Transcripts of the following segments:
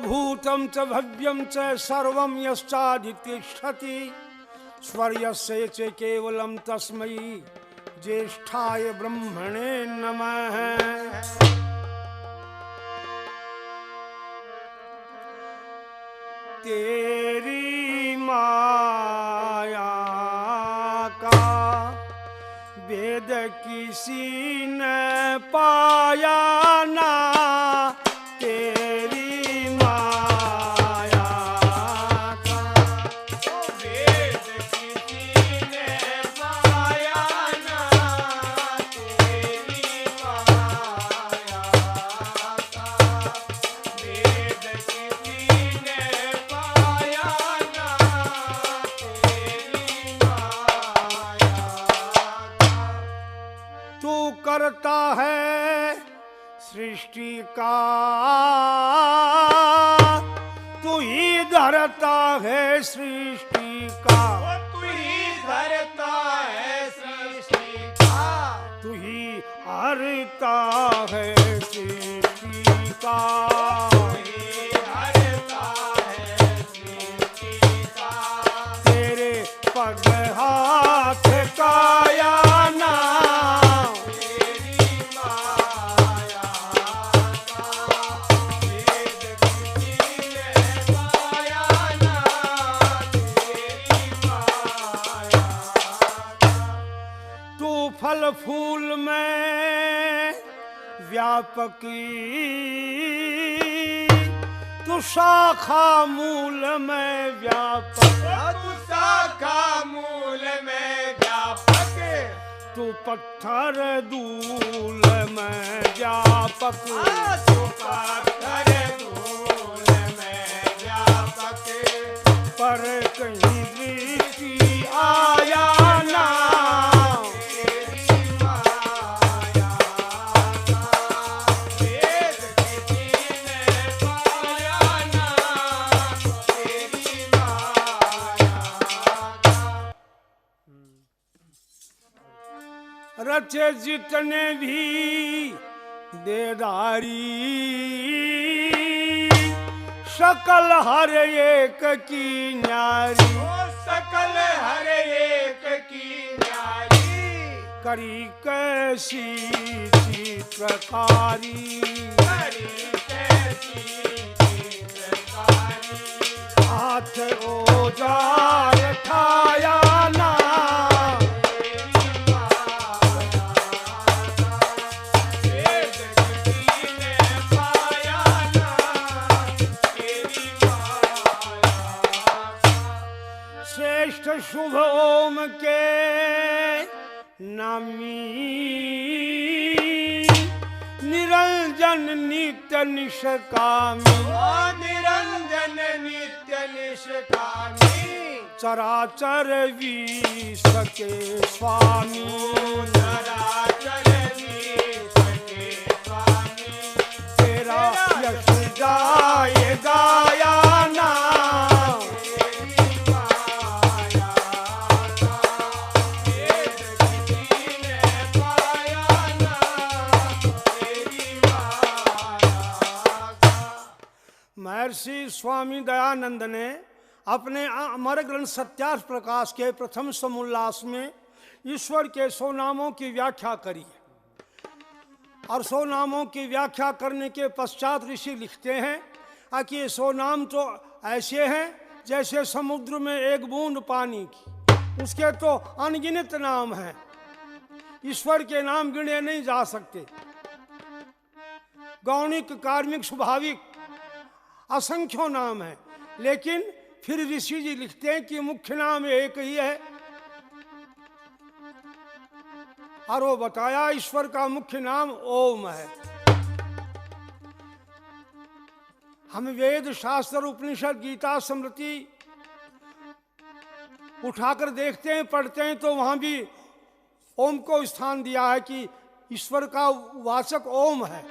भूतं च भव्यं च सर्वं यश्चादितिष्ठति स्वर्यस्य च केवलं तस्मै ज्येष्ठाय ब्रह्मणे नमः। तेरी माया का वेद किसी ने पाया ना, तेरी माया का वेद किसी ने पाया ना, तेरी माया का वेद किसी ने पाया ना, तेरी माया का। तू करता है सृष्टि का, तू ही धरता है सृष्टि का, तू ही धरता है सृष्टि का, तू ही हरता है सृष्टि का, तू ही हरता है सृष्टि का। तेरे पग हाथ काया ना, तेरी माया का वेद किसी ने पाया ना, तेरी माया का। तू फल फूल में व्यापकी, तू शाखा मूल में व्यापक, तू शाखा मूल में व्यापक, तू पत्थर धूल में व्यापक, तू पत्थर धूल में व्यापक। पर कहीं दृष्टि आया ना, तेरी माया का वेद किसी ने पाया ना, तेरी माया का। रचे जितने भी देदारी, सकल हर एक की न्यारी, ओ सकल हर एक की न्यारी, करी कैसी चित्रकारी, करी कैसी चित्रकारी। हाथ औजार ठाया ना, तेरी माया का वेद किसी ने पाया ना, तेरी माया का। श्रेष्ठ शुभ ओम के नामी, निरंजन नित्य निष्कामी, ओ निरंजन नित्य निष्कामी, चराचर विश्व के स्वामी, चराचर विश्व के स्वामी। तेरा यश जाए गाया ना, तेरी माया का वेद किसी ने पाया ना, तेरी माया का। महर्षि स्वामी दयानंद ने अपने अमर ग्रंथ सत्यार्थ प्रकाश के प्रथम समोल्लास में ईश्वर के 100 नामों की व्याख्या करी है। और 100 नामों की व्याख्या करने के पश्चात ऋषि लिखते हैं कि ये 100 नाम तो ऐसे हैं जैसे समुद्र में एक बूंद पानी की, उसके तो अनगिनत नाम हैं, ईश्वर के नाम गिने नहीं जा सकते। गौणिक, कार्मिक, स्वाभाविक असंख्यों नाम हैं, लेकिन फिर ऋषि जी लिखते हैं कि मुख्य नाम एक ही है। और वो बताया ईश्वर का मुख्य नाम ओम है। हम वेद, शास्त्र, उपनिषद, गीता, स्मृति उठाकर देखते हैं, पढ़ते हैं, तो वहां भी ओम को स्थान दिया है कि ईश्वर का वाचक ओम है।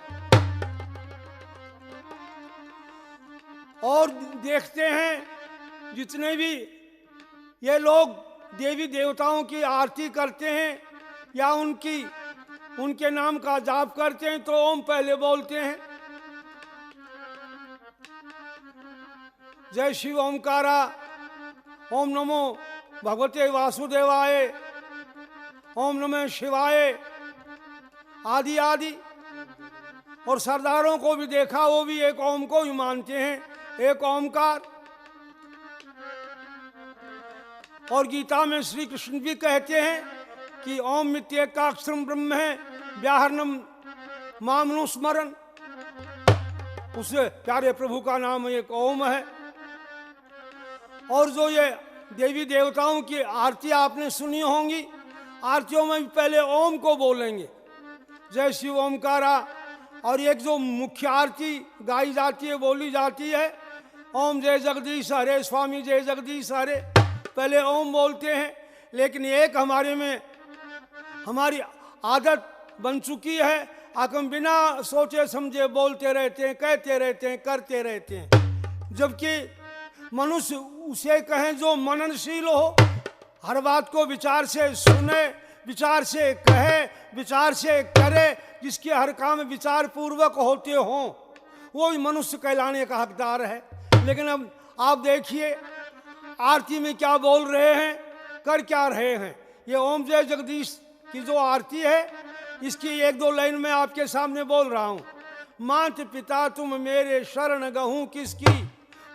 और देखते हैं जितने भी ये लोग देवी देवताओं की आरती करते हैं या उनके नाम का जाप करते हैं तो ओम पहले बोलते हैं। जय शिव ओमकारा, ओम नमो भगवते वासुदेवाय, ओम नमः शिवाय आदि आदि। और सरदारों को भी देखा, वो भी एक ओम को ही मानते हैं, एक ओमकार। और गीता में श्री कृष्ण भी कहते हैं कि ओम मित्येकाक्षरम ब्रह्म है व्याहरणम मामनुस्मरण। उस प्यारे प्रभु का नाम एक ओम है। और जो ये देवी देवताओं की आरती आपने सुनी होंगी, आरतियों में भी पहले ओम को बोलेंगे, जय शिव ओमकारा। और एक जो मुख्य आरती गाई जाती है, बोली जाती है, ओम जय जगदीश हरे, स्वामी जय जगदीश हरे, पहले ओम बोलते हैं। लेकिन एक हमारी आदत बन चुकी है, हम बिना सोचे समझे बोलते रहते हैं, कहते रहते हैं, करते रहते हैं। जबकि मनुष्य उसे कहें जो मननशील हो, हर बात को विचार से सुने, विचार से कहे, विचार से करे, जिसके हर काम विचार पूर्वक होते हों, वो ही मनुष्य कहलाने का हकदार है। लेकिन अब आप देखिए आरती में क्या बोल रहे हैं, कर क्या रहे हैं। ये ओम जय जगदीश की जो आरती है, इसकी एक दो लाइन में आपके सामने बोल रहा हूँ। मात पिता तुम मेरे शरण गहूँ किसकी,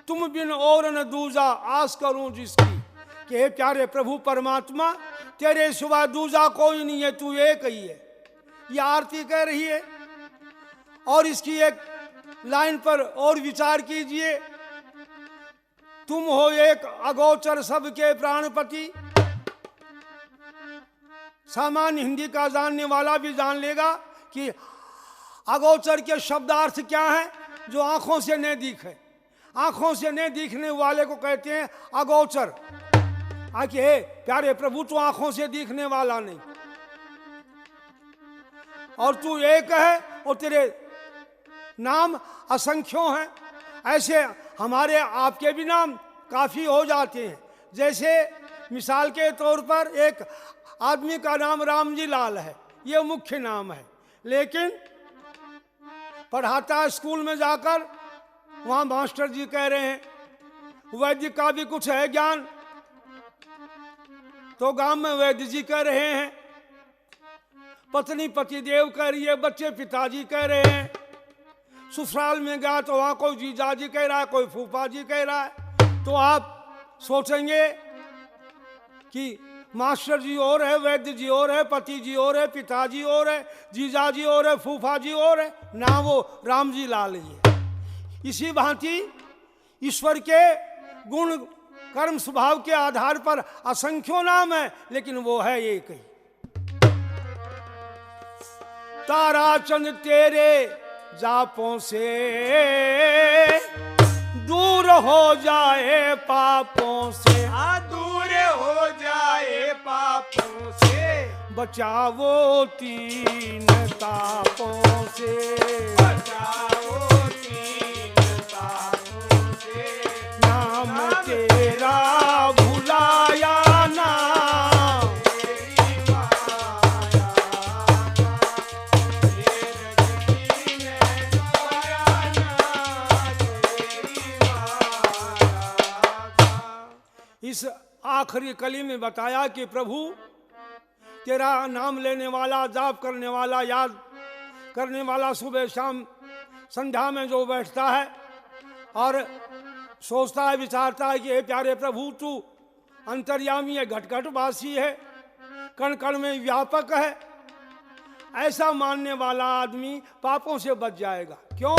तुम बिन और न दूजा आस करूं जिसकी। कि हे प्यारे प्रभु परमात्मा, तेरे सिवा दूजा कोई नहीं है, तू एक ही है। ये आरती कह रही है। और इसकी एक लाइन पर और विचार कीजिए, तुम हो एक अगोचर सबके प्राणपति। सामान्य हिंदी का जानने वाला भी जान लेगा कि अगोचर के शब्दार्थ क्या है, जो आंखों से नहीं दिखे। आंखों से नहीं दिखने वाले को कहते हैं अगोचर। आखिर हे प्यारे प्रभु, तू आंखों से दिखने वाला नहीं, और तू एक है, और तेरे नाम असंख्यों हैं। ऐसे हमारे आपके भी नाम काफी हो जाते हैं। जैसे मिसाल के तौर पर एक आदमी का नाम रामजी लाल है, ये मुख्य नाम है, लेकिन पढ़ाता स्कूल में जाकर, वहां मास्टर जी कह रहे हैं वैद्य का भी कुछ है ज्ञान, तो गांव में वैद्य जी कह रहे हैं, पत्नी पतिदेव कह रही है, बच्चे पिताजी कह रहे हैं। ससुराल में गया तो वहां कोई जीजा जी कह रहा है, कोई फूफा जी कह रहा है। तो आप सोचेंगे कि मास्टर जी और है, वैद्य जी और है, पति जी और है, पिताजी और है, जीजा जी और है, फूफा जी और है, ना वो राम जी लाल ही है। इसी भांति ईश्वर के गुण कर्म स्वभाव के आधार पर असंख्यों नाम है, लेकिन वो है एक ही। तारा चंद तेरे जापों से दूर हो जाए पापों से, दूर हो जाए पापों से, बचाओ तीन तापों से, बचाओ तीन तापों से। नाम तेरा भुलाया ना, तेरी माया का तेरे जी ने पाया ना, तेरी माया का। इस आखिरी कली में बताया कि प्रभु तेरा नाम लेने वाला, जाप करने वाला, याद करने वाला सुबह शाम संध्या में जो बैठता है और सोचता है, विचारता है कि हे प्यारे प्रभु, तू अंतर्यामी है, घट घट वासी है, कण कण में व्यापक है, ऐसा मानने वाला आदमी पापों से बच जाएगा। क्यों?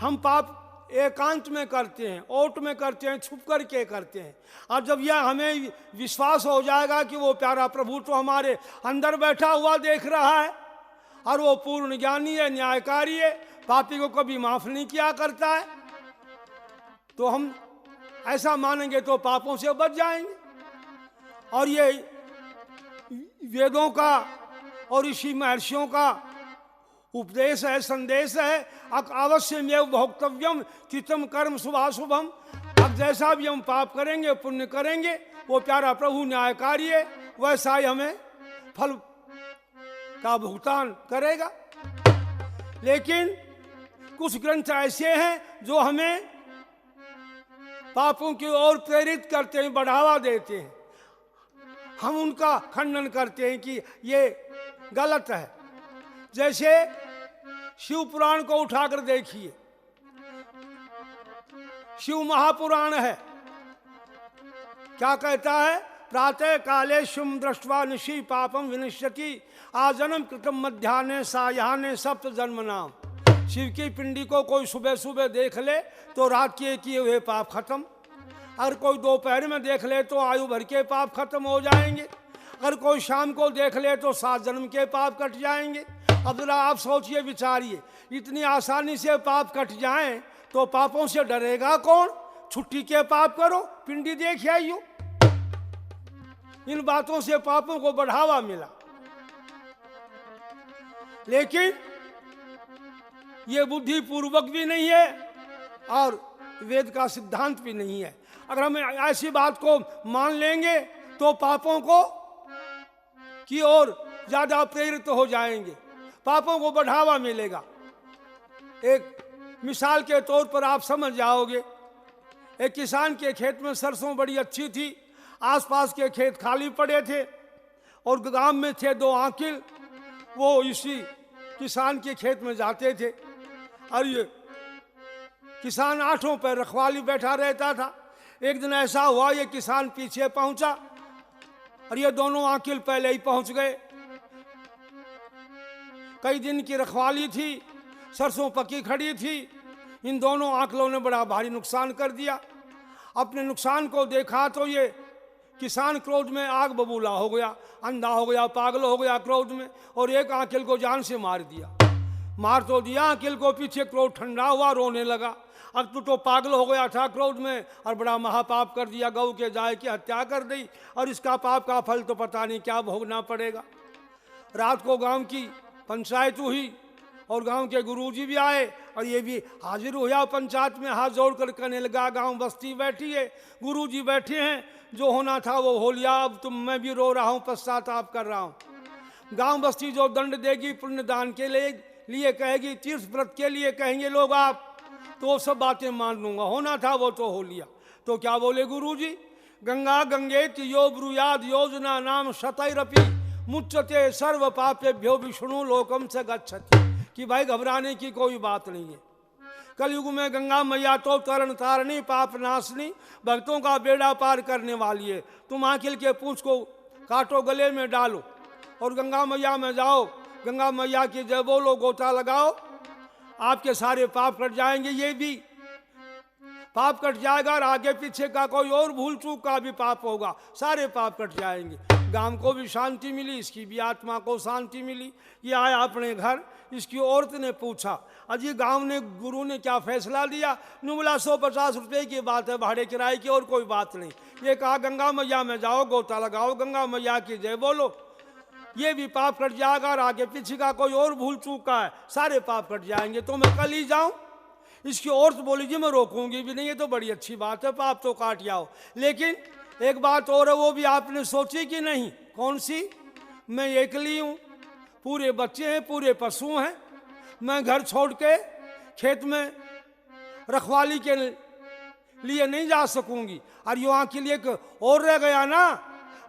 हम पाप एकांत में करते हैं, ओट में करते हैं, छुप करके करते हैं। और जब यह हमें विश्वास हो जाएगा कि वो प्यारा प्रभु तो हमारे अंदर बैठा हुआ देख रहा है, और वो पूर्ण ज्ञानी है, न्यायकारी है, पापी को कभी माफ नहीं किया करता है, तो हम ऐसा मानेंगे तो पापों से बच जाएंगे। और ये वेदों का और ऋषि महर्षियों का उपदेश है, संदेश है। अवश्य में भोक्तव्यम चितम कर्म शुभाशुभम। अब जैसा भी हम पाप करेंगे, पुण्य करेंगे, वो प्यारा प्रभु न्यायकारी है, वैसा ही हमें फल का भुगतान करेगा। लेकिन कुछ ग्रंथ ऐसे हैं जो हमें पापों की ओर प्रेरित करते हैं, बढ़ावा देते हैं। हम उनका खंडन करते हैं कि ये गलत है। जैसे शिव पुराण को उठाकर देखिए, शिव महापुराण है, क्या कहता है? प्रातः काले शुम दृष्ट्वा निशि पापम विनश्यति आजन्म कृतम मध्याह्ने सायाह्ने सप्त जन्म नाम। शिव की पिंडी को कोई सुबह सुबह देख ले तो रात के किए हुए पाप खत्म, अगर कोई दोपहर में देख ले तो आयु भर के पाप खत्म हो जाएंगे, अगर कोई शाम को देख ले तो 7 जन्म के पाप कट जाएंगे। अब जरा आप सोचिए, विचारिए, इतनी आसानी से पाप कट जाएं तो पापों से डरेगा कौन? छुट्टी के पाप करो, पिंडी देख आइयो। इन बातों से पापों को बढ़ावा मिला, लेकिन ये बुद्धि पूर्वक भी नहीं है और वेद का सिद्धांत भी नहीं है। अगर हम ऐसी बात को मान लेंगे तो पापों को की ओर ज्यादा प्रेरित हो जाएंगे, पापों को बढ़ावा मिलेगा। एक मिसाल के तौर पर आप समझ जाओगे, एक किसान के खेत में सरसों बड़ी अच्छी थी, आसपास के खेत खाली पड़े थे और गांव में थे 2 आकिल, वो इसी किसान के खेत में जाते थे और ये किसान 8 पर रखवाली बैठा रहता था। एक दिन ऐसा हुआ, ये किसान पीछे पहुंचा और ये दोनों आकिल पहले ही पहुंच गए। कई दिन की रखवाली थी, सरसों पकी खड़ी थी, इन दोनों आकिलों ने बड़ा भारी नुकसान कर दिया। अपने नुकसान को देखा तो ये किसान क्रोध में आग बबूला हो गया, अंधा हो गया, पागल हो गया क्रोध में, और एक आकिल को जान से मार दिया। मार तो दिया आकिल को, पीछे क्रोध ठंडा हुआ, रोने लगा। अब तो पागल हो गया था क्रोध में और बड़ा महापाप कर दिया, गऊ के गाय की हत्या कर दी और इसका पाप का फल तो पता नहीं क्या भोगना पड़ेगा। रात को गांव की पंचायत हुई और गांव के गुरुजी भी आए और ये भी हाजिर हुआ पंचायत में, हाथ जोड़ कर कहने लगा, गांव बस्ती बैठी है, गुरुजी बैठे हैं, जो होना था वो हो लिया, अब मैं भी रो रहा हूँ, पश्चाताप कर रहा हूँ। गांव बस्ती जो दंड देगी पुण्य दान के लिए कहेगी, तीर्थ व्रत के लिए कहेंगे लोग आप, तो सब बातें मान लूंगा, होना था वो तो हो लिया। तो क्या बोले गुरुजी? गंगा गंगेति यो ब्रूयाद योजना नाम शतैरपि मुच्यते सर्व पापेभ्यो विष्णु लोकम से गच्छति। कि भाई घबराने की कोई बात नहीं है, कलयुग में गंगा मैया तो तरण तारणी पाप नाशनी भक्तों का बेड़ा पार करने वाली है। तुम आकिल के पूंछ को काटो, गले में डालो और गंगा मैया में जाओ, गंगा मैया की जय बोलो, गोता लगाओ, आपके सारे पाप कट जाएंगे। ये भी पाप कट जाएगा और आगे पीछे का कोई और भूल चूक का भी पाप होगा, सारे पाप कट जाएंगे। गांव को भी शांति मिली, इसकी भी आत्मा को शांति मिली। ये आया अपने घर, इसकी औरत ने पूछा, अजी गांव ने गुरु ने क्या फैसला दिया? ने बोला 150 रुपये की बात है, भाड़े किराए की, और कोई बात नहीं। ये कहा गंगा मैया में जाओ, गोता लगाओ, गंगा मैया की जय बोलो, ये भी पाप कट जाएगा और आगे पीछे का कोई और भूल चूक का है, सारे पाप कट जाएंगे। तो मैं कल ही जाऊं? इसकी औरत बोली, जी मैं रोकूंगी भी नहीं, ये तो बड़ी अच्छी बात है, पाप तो काट जाओ। लेकिन एक बात और है, वो भी आपने सोची कि नहीं? कौन सी? मैं अकेली हूँ, पूरे बच्चे हैं, पूरे पशु हैं, मैं घर छोड़ के खेत में रखवाली के लिए नहीं जा सकूंगी, और युवा के लिए और रह गया ना,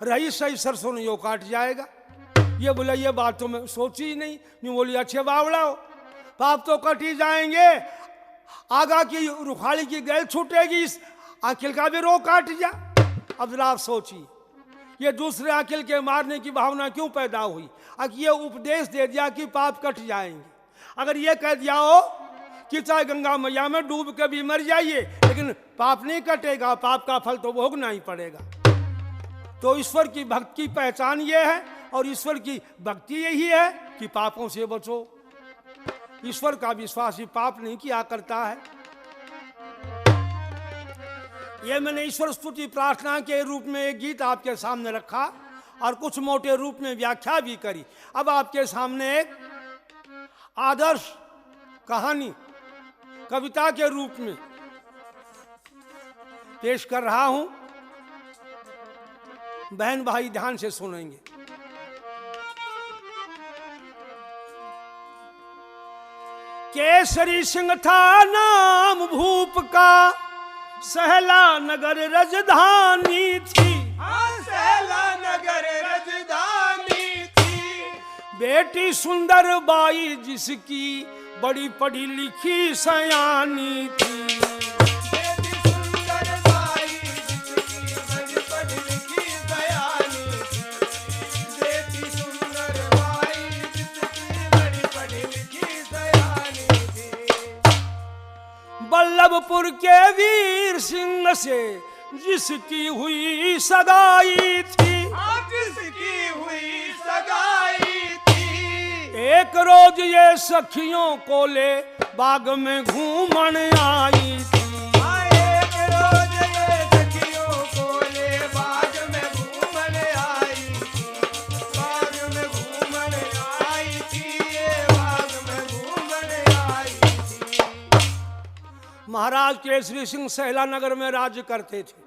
रही सही सरसों नहीं वो काट जाएगा। ये बोला, ये बात तो मैं सोची ही नहीं। बोली, अच्छे बावड़ा हो, पाप तो कट ही जाएंगे, आगा की रुखाली की गैल छूटेगी, इस आकिल का भी रो काट जा। अब जरा आप सोचिए, ये दूसरे आकिल के मारने की भावना क्यों पैदा हुई? अब ये उपदेश दे दिया कि पाप कट जाएंगे। अगर ये कह दिया हो कि चाहे गंगा मैया में डूब के भी मर जाइए, लेकिन पाप नहीं कटेगा, पाप का फल तो भोगना ही पड़ेगा। तो ईश्वर की भक्ति की पहचान ये है, और ईश्वर की भक्ति यही है कि पापों से बचो। ईश्वर का विश्वासी पाप नहीं किया करता है। ये मैंने ईश्वर स्तुति प्रार्थना के रूप में एक गीत आपके सामने रखा और कुछ मोटे रूप में व्याख्या भी करी। अब आपके सामने एक आदर्श कहानी कविता के रूप में पेश कर रहा हूं, बहन भाई ध्यान से सुनेंगे। केसरी सिंह था नाम भूप का, सहला नगर राजधानी थी, सहला नगर राजधानी थी। बेटी सुंदर बाई जिसकी बड़ी पढ़ी लिखी सयानी थी। बेटी सुंदर बाई जिसकी बड़ी पढ़ी लिखी सयानी थी। बेटी सुंदर बाई जिसकी बड़ी पढ़ी लिखी सयानी थी। बल्लभपुर के वीर सिंह से जिसकी हुई सगाई थी, जिसकी हुई सगाई थी। एक रोज ये सखियों को ले बाग में घूमन आई थी। एक रोज ये सखियों को ले बाग में घूमन आई थी। बाग में घूमन आई थी। ये बाग में घूमन आई थी। महाराज केसरी सिंह सहला नगर में राज्य करते थे।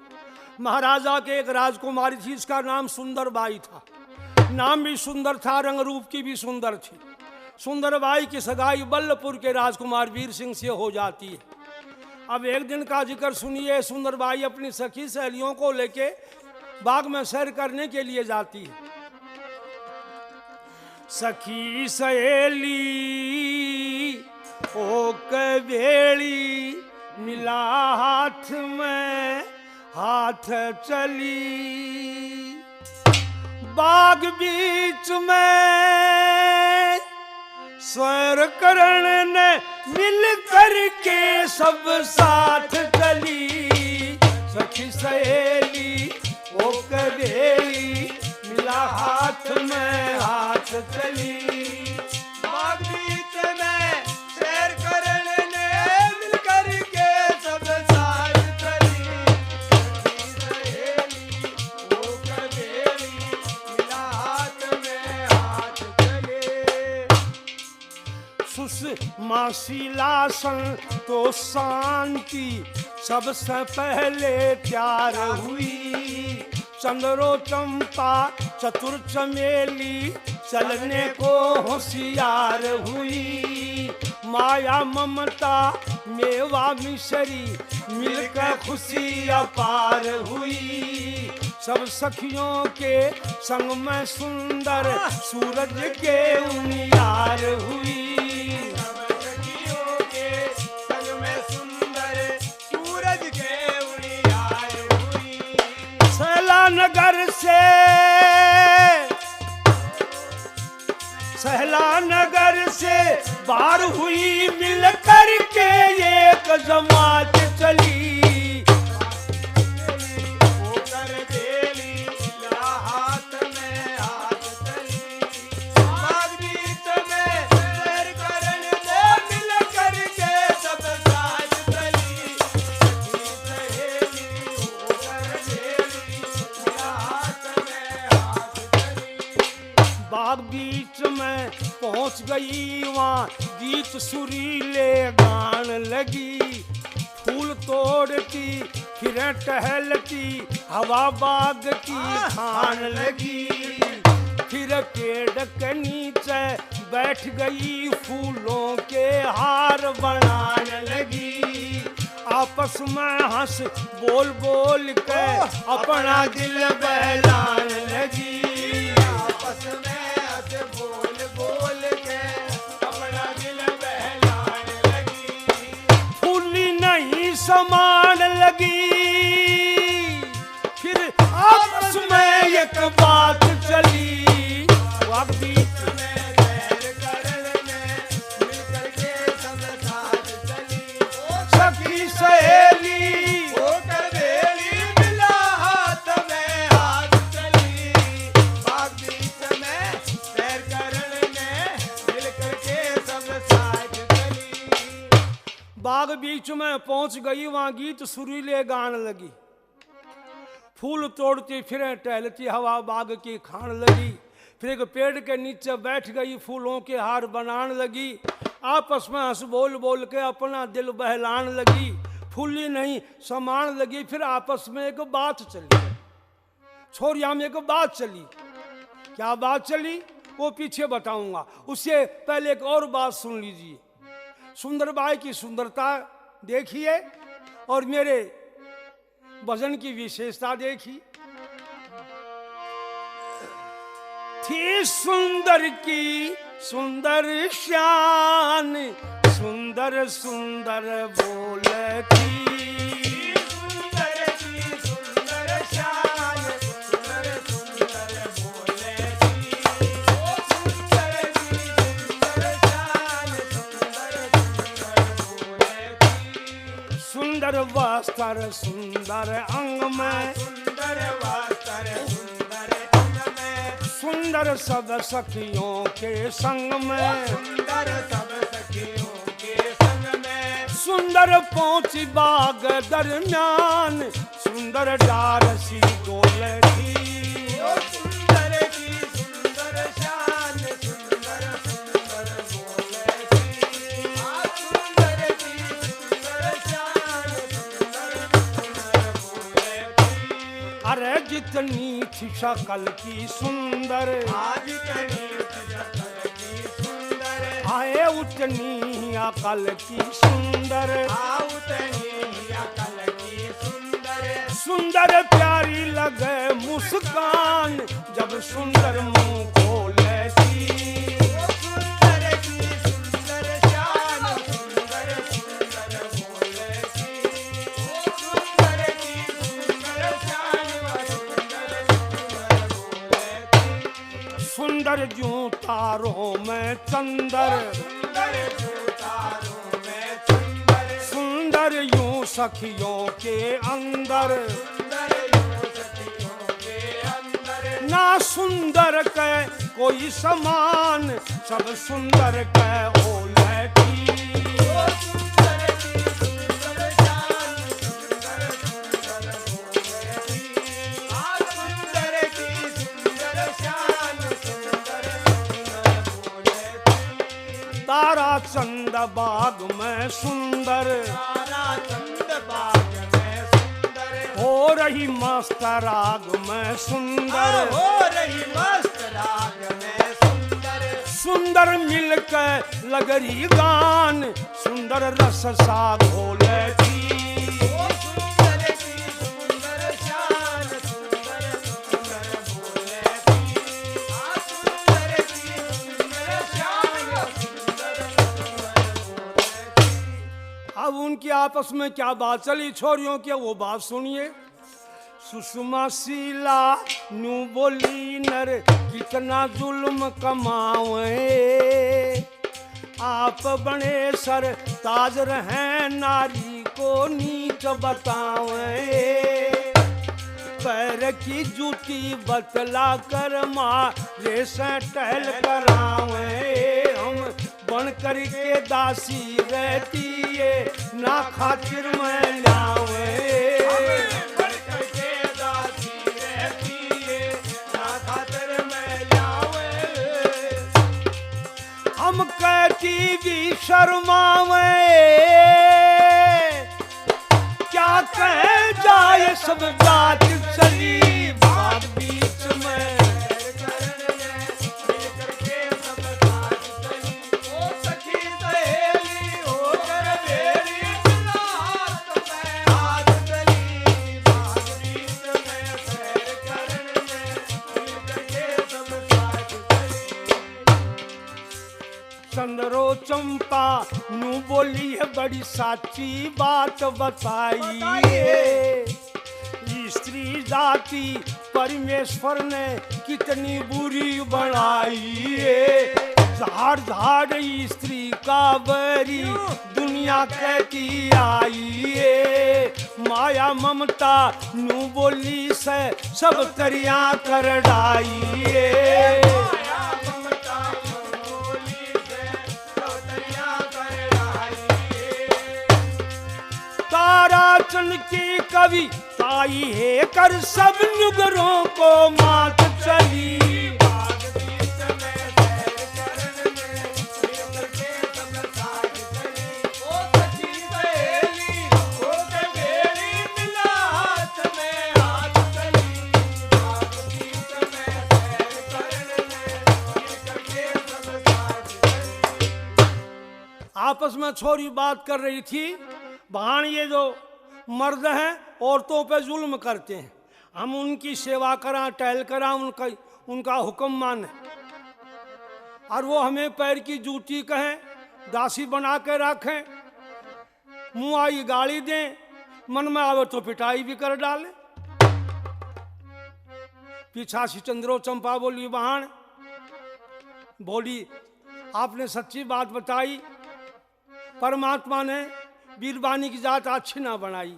महाराजा के एक राजकुमारी थी, इसका नाम सुंदरबाई था। नाम भी सुंदर था, रंग रूप की भी सुंदर थी। सुंदरबाई की सगाई बल्लभपुर के राजकुमार वीर सिंह से हो जाती है। अब एक दिन का जिक्र सुनिए। सुंदरबाई अपनी सखी सहेलियों को लेके बाग में सैर करने के लिए जाती है। सखी सहेली ओ कवेली मिला हाथ में हाथ चली। बाग बीच में सैर करण ने मिल करके सब साथ चली। सखी सहेली ओ कवेली मिला हाथ में हाथ चली। बाग बीच में सैर करने ने मिल करके सब साथ चली। सहेली ओ कवेली मिला हाथ में हाथ चले। सुषमा शीलासन तो शांति सबसे पहले प्यार हुई। चंद्रो चंपा चतुर चमेली चलने को होशियार हुई। माया ममता मेवा मिश्री मिलकर खुशी अपार हुई। सब सखियों के संग में सुंदर सूरज के उनियार हुई। सब सखियों के संग में सुंदर सूरज के उनियार हुई। सहला नगर से बार हुई मिल करके एक जमात चली। होकर बेली मिला हाथ में हाथ चली। बाग बीच में सैर करने ने मिल करके सब साथ चली। सखी सहेली होकर बेली मिला हाथ में हाथ चली। बाग बीच में पहुंच गई, वहाँ गीत सुरीले गान लगी। फूल तोड़ती फिर टहलती हवा बाग की खान लगी। फिर पेड़ के नीचे बैठ गई फूलों के हार बनाने लगी। आपस में हंस बोल बोल के अपना दिल बहलाने लगी। आपस में हंस बोल बोल के अपना दिल बहलाने लगी। फूली नहीं समान लगी। फिर आपस में एक बात चली। बाग बीच में सैर करने मिल करके सब साथ चली। सखी सहेली होकर बेली मिला हाथ में हाथ चली। बाग बीच में सैर करने मिल करके सब साथ चली। बाग बीच में पहुंच गई, वहां गीत सुरीले गान लगी। फूल तोड़ती फिर टहलती हवा बाग की खान लगी। फिर एक पेड़ के नीचे बैठ गई फूलों के हार बनाने लगी। आपस में हंस बोल बोल के अपना दिल बहलान लगी। फूली नहीं समान लगी। फिर आपस में एक बात चली। छोरिया में एक बात चली। क्या बात चली वो पीछे बताऊंगा। उससे पहले एक और बात सुन लीजिए। सुंदरबाई की सुंदरता देखिए और मेरे भजन की विशेषता देखी। थी सुंदर की सुंदर शान, सुंदर सुंदर बोल थी। सुंदर की सुंदर शान, सुंदर सुंदर बोले थी। ओ सुंदर की सुंदर शान, सुंदर सुंदर बोले थी। सुंदर वस्त्र सुंदर अंग में, सुंदर वस्त्र सुंदर अंग में। सुंदर सब सखियों के संग में, सुंदर सब सखियों के संग में। सुंदर पहुंची बाग दरम्यान, सुंदर डार सी डोल थी। ओ सुंदर की सुंदर शान, सुंदर सुंदर बोले थी। आ सुंदर की सुंदर शान, सुंदर सुंदर बोले थी। अरे जितनी थी शकल की सुंदर, आज कनी शकल की सुंदर। आए उतनी अकल की सुंदर। उतनी अकल की सुंदर। सुंदर प्यारी लगे मुस्कान, जब सुंदर मुंह खोले थी। ओ सुंदर की सुंदर शान, सुंदर सुंदर बोले थी। ओ सुंदर की सुंदर शान, सुंदर सुंदर बोले थी। सुंदर जूं तारों में चंदर, सुंदर तारों में सुंदर। सुंदर यूं सखियों के अंदर। सुंदर यूं सखियों के अंदर। ना सुंदर के कोई समान, सब सुंदर के ओले की। ओ सुंदर की सुंदर शान, सुंदर सुंदर बोले थी। आ सुंदर की सुंदर शान, सुंदर सुंदर बोले थी। तारा चंद बाग में सुंदर, तारा चंद बाग में सुंदर। हो रही मस्त राग में सुंदर। हो रही मस्त राग में सुंदर। सुंदर मिलकर लगरी गान, सुंदर रस सा घोले थी। ओ सुंदर की सुंदर शान, सुंदर सुंदर बोले थी। आ सुंदर की सुंदर शान, सुंदर सुंदर बोले थी। अब उनकी आपस में क्या बात चली छोरियों की, वो बात सुनिए। सुषमा शीला नू बोली नर, कितना जुल्म कमावे। आप बने सर ताज रहे, नारी को नीच बतावे। पैर की जूती बतला कर मारे से टहल करावे। हम बन कर के दासी रहती है, ना खातिर में लावे। बढ़ करके दासी रहती है, ना खातिर में लावे। हम कहती भी शर्मावे, क्या कहे जाए सब बात चली बात बीच में। चंद्रो चंपा नू बोली है बड़ी साची बात बताइए। स्त्री जाति परमेश्वर ने कितनी बुरी बनाई है। झाड़ झाड़ स्त्री का बरी दुनिया कहती आई है। माया ममता नू बोली से सब तरिया कर डाई है। ताराचंद की कवि ताई है कर सब नुगरों को मात चली। आपस में छोरी बात कर रही थी। भाण ये जो मर्द हैं औरतों पे जुल्म करते हैं, हम उनकी सेवा करा टहल करा उनका हुक्म माने, और वो हमें पैर की जूती कहें, दासी बना के रखें, मुँह आई गाली दें, मन में आवे तो पिटाई भी कर डाले। पीछा चंद्रो चंपा बोली बहन, बोली आपने सच्ची बात बताई, परमात्मा ने वीरवानी की जात अच्छी ना बनाई,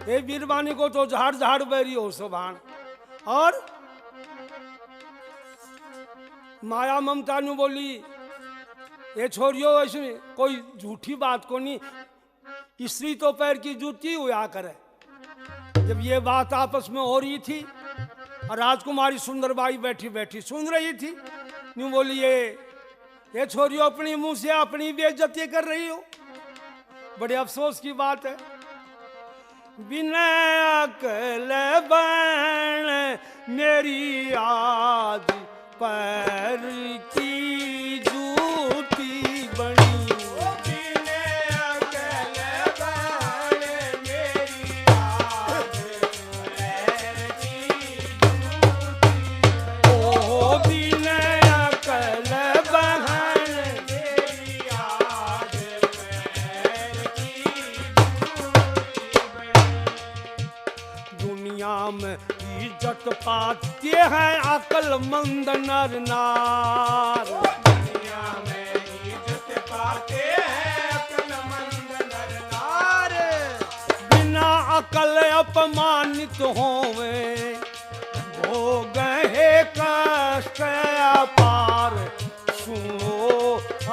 ये वीरवानी को तो झाड़ झाड़ बैरी हो सुभान। और माया ममता ने बोली ये छोरियो ऐसे कोई झूठी बात को नहीं, स्त्री तो पैर की जूती हुआ करे। जब ये बात आपस में हो रही थी और राजकुमारी सुंदरबाई बैठी बैठी सुन रही थी, यूं बोली ये छोरियो अपनी मुंह से अपनी बेइज्जती कर रही हो, बड़े अफसोस की बात है। बिना अकल बन मेरी आज पैर की जूती बनी, में इज्जत पाते हैं अक्लमंद नर नार, दुनिया में इज्जत पाते हैं अक्लमंद नर नार, बिना अकल अपमानित होवे भोगे कष्ट अपार, सुनो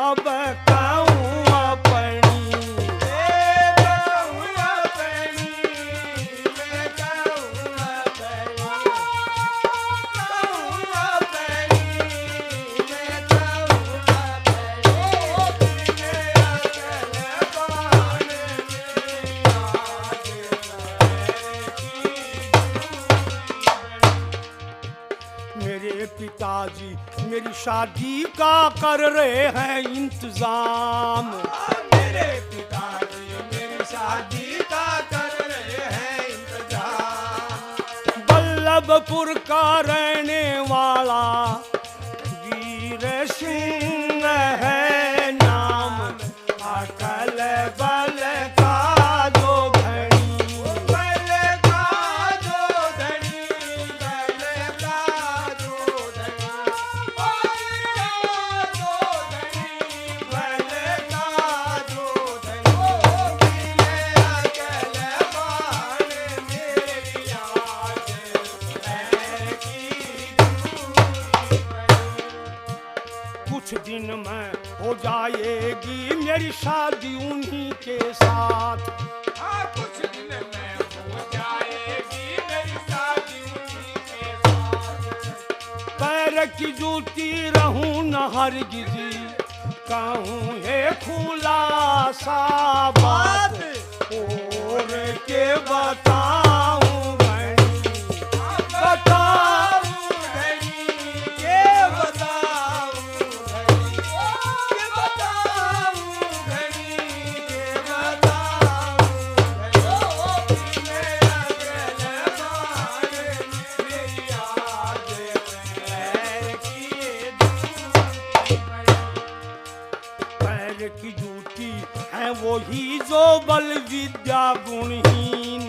अब कहूँ अपनी पिताजी मेरी शादी का कर रहे हैं इंतजाम, मेरे पिताजी मेरी शादी का कर रहे हैं इंतजाम, बल्लभपुर का रहने वाला वीर सिंह है नाम, अकल बल का जो धनी, बल का जो धनी, बल का जो धनी, बल का जो धनी, बिना अकल बान मेरी आज पैर की जूती बनी। कुछ दिन में हो जाएगी मेरी शादी उन्हीं के साथ, कुछ दिन में हो जाएगी मेरी शादी उन्हीं के साथ, पैर की जूती रहूं न हरगिजी, कहूँ है खुलासा बात और के बताऊं घनी, बताऊं धनी के बताऊं धनी, के बताऊं धनी, के बताऊं धनी, मेरा अकल बान मेरी आज पैर की जूती बनी। पैर की जूती है वही जो बल विद्या गुणहीन,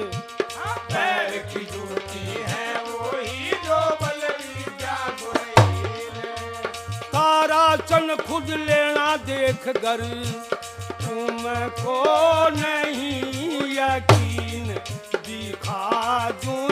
पैर की जूती है वही जो बल विद्या गुणहीन, ताराचन खुद लेना देख कर तुमको नहीं यकीन, दिखा दूं